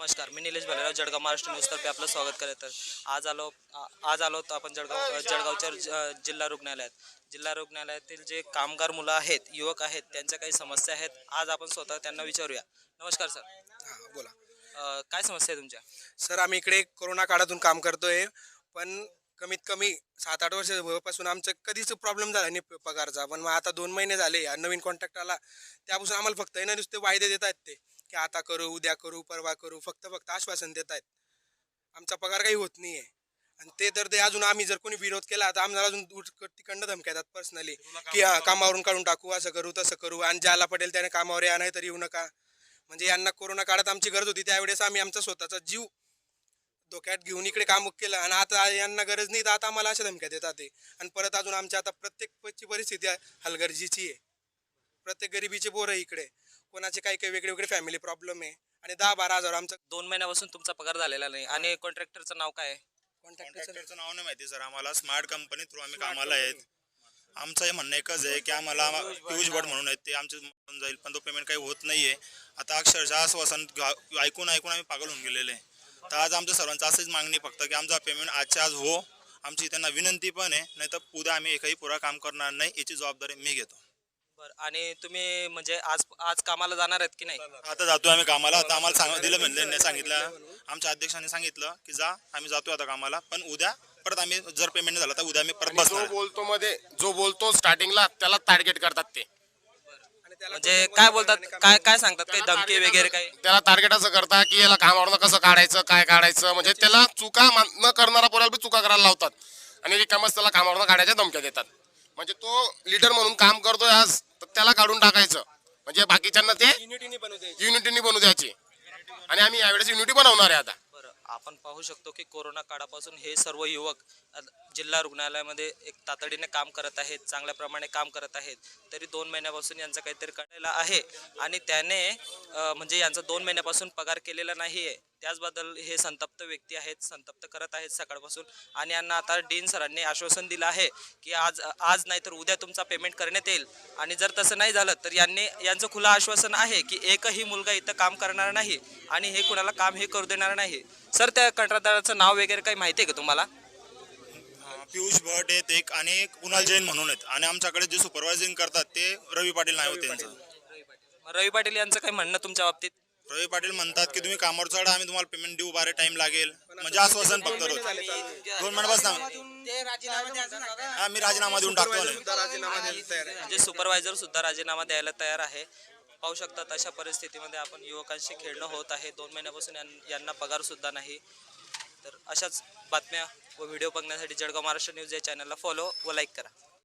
नमस्कार, मी निलेश भालेराव, जळगाव महाराष्ट्र न्यूजतर्फे आपलं स्वागत करत आहे. आज आलो तर आपण जळगावच्या जिल्हा रुग्णालयात. जिल्हा रुग्णालयातील जे कामगार मुलं आहेत, युवक आहेत, त्यांच्या काही समस्या आहेत. आज आपण स्वतः त्यांना विचारूया. नमस्कार सर. हां बोला. काय समस्या आहे तुमच्या? सर आम्ही इकडे कोरोना काळातून काम करतोय, पण कमीत कमी 7-8 वर्षापासून आमचं कधीच प्रॉब्लेम झाला नाही पगारचा. पण मग आता 2 महिने झाले नवीन कॉन्ट्रॅक्ट आला, त्यापासून आम्हाला फक्त आहे ना नुसते वायदे देत आहेत ते, की आता करू, उद्या करू, परवा करू, फक्त आश्वासन देत आहेत. आमचा पगार काही होत नाही आहे. आणि ते अजून आम्ही जर कोणी विरोध केला तर आम्हाला अजून तिकडनं धमक्या येतात पर्सनली, की कामावरून काढून टाकू, असं करू तसं करू, आणि ज्याला पटेल त्याने कामावर या, नाही तर येऊ नका. म्हणजे यांना कोरोना काळात आमची गरज होती, त्यावेळेस आम्ही आमचा स्वतःचा जीव धोक्यात घेऊन इकडे काम केलं, आणि आता यांना गरज नाही तर आता आम्हाला अशा धमक्या देतात ते. आणि परत अजून आमच्या आता प्रत्येकची परिस्थिती हलगर्जीची आहे. प्रत्येक गरिबीचे पोरं आहे इकडे, कोणाचे काही काही वेगळे वेगळे फॅमिली प्रॉब्लेम आहे, आणि 10-12 हजार आमचं 2 महिन्यापासून तुमचा पगार झालेला नाही आणि कॉन्ट्रॅक्टरचं नाव काय आहे? कॉन्ट्रॅक्टरचं नाव नाही माहिती सर आम्हाला. स्मार्ट कंपनी थ्रू आम्ही कामाला आहेत. आमचं हे म्हणणं एकच आहे की आम्हाला पियुष भट म्हणून आहेत, ते आमचे होऊन जाईल, पण तो पेमेंट काही होत नाहीये. आता अक्षरशः आश्वासन ऐकून आम्ही पागल होऊन गेलेले आहे. तर आज आमच्या सर्वांचं असंच मागणी फक्त की आमचा पेमेंट आजच्या आज हो. आमची त्यांना विनंती पण आहे, नाही तर उद्या आम्ही एकही पुरा काम करणार नाही, याची जबाबदारी मी घेतो. बरं, आणि तुम्ही म्हणजे आज कामाला जाणार आहेत की नाही? आता जातोय आम्ही कामाला. आता आम्हाला दिलं म्हणले, सांगितलं आमच्या अध्यक्षांनी सांगितलं की जा, आम्ही जातोय आता कामाला, पण उद्या परत आम्ही जर पेमेंट झालं तर उद्या आम्ही परत बसणार. जो बोलतो स्टार्टिंगला त्याला टार्गेट करतात ते. म्हणजे काय बोलतात, काय सांगतात, काही धमकी वगैरे काही? त्याला टार्गेट असं करतात की याला कामावरनं कसं काढायचं, काय काढायचं, म्हणजे त्याला चुका न करणारा पोराला बी चुका करायला लावतात, आणि रिकामच त्याला कामावरनं काढायच्या धमक्या देतात. म्हणजे तो लीडर म्हणून काम करतोय आज, तर त्याला काढून टाकायचं, म्हणजे बाकीच्यांना ते युनिटीनी बनवू द्यायची. आणि आम्ही यावेळेस युनिटी बनवणार आहे आता. बरं, आपण पाहू शकतो की कोरोना काळापासून हे सर्व युवक जिल्हा रुग्णालयामध्ये एक तातडीने काम करत आहेत, चांगल्या प्रमाणे काम करत आहेत. तरी 2 महिन्यापासून यांचं काहीतरी काढलेलं आहे, आणि त्याने म्हणजे यांचा 2 महिन्यापासून पगार केलेला नाही आहे. त्याचबद्दल हे संतप्त व्यक्ती आहेत, संतप्त करत आहेत सकाळपासून. आणि यांना आता डीन सरांनी आश्वासन दिलं आहे की आज नाही तर उद्या तुमचा पेमेंट करण्यात येईल, आणि जर तसं नाही झालं तर यांचं खुलं आश्वासन आहे की एकही मुलगा इथं काम करणार नाही, आणि हे कुणाला काम हे करू देणार नाही. सर, त्या कंत्राटदाराचं नाव वगैरे काही माहिती आहे का तुम्हाला? पियुष भट आहेत एक, आणि कुणाल जैन म्हणून आहेत, आणि आमच्याकडे जे सुपरवायझिंग करतात ते रवी पाटील नाव त्यांचं. रवी पाटील यांचं काही म्हणणं तुमच्या बाबतीत? रवी पाटील म्हणतात की तुम्ही कामावर चढा, आम्ही तुम्हाला पेमेंट देऊ, बारे टाइम लागेल, म्हणजे आश्वासन फक्त रोज. 2 महिन्यापासून आम्ही राजीनामा देऊन टाकतो. म्हणजे सुपरवायझर सुद्धा राजीनामा द्यायला तयार आहे. पाहू शकतात अशा परिस्थितीमध्ये आपण युवकांशी खेळणं होत आहे. 2 महिन्यापासून यांना पगार सुद्धा नाही. तर अशाच बातम्या व व्हिडिओ बघण्यासाठी जळगाव महाराष्ट्र न्यूज या चॅनलला फॉलो व लाईक करा.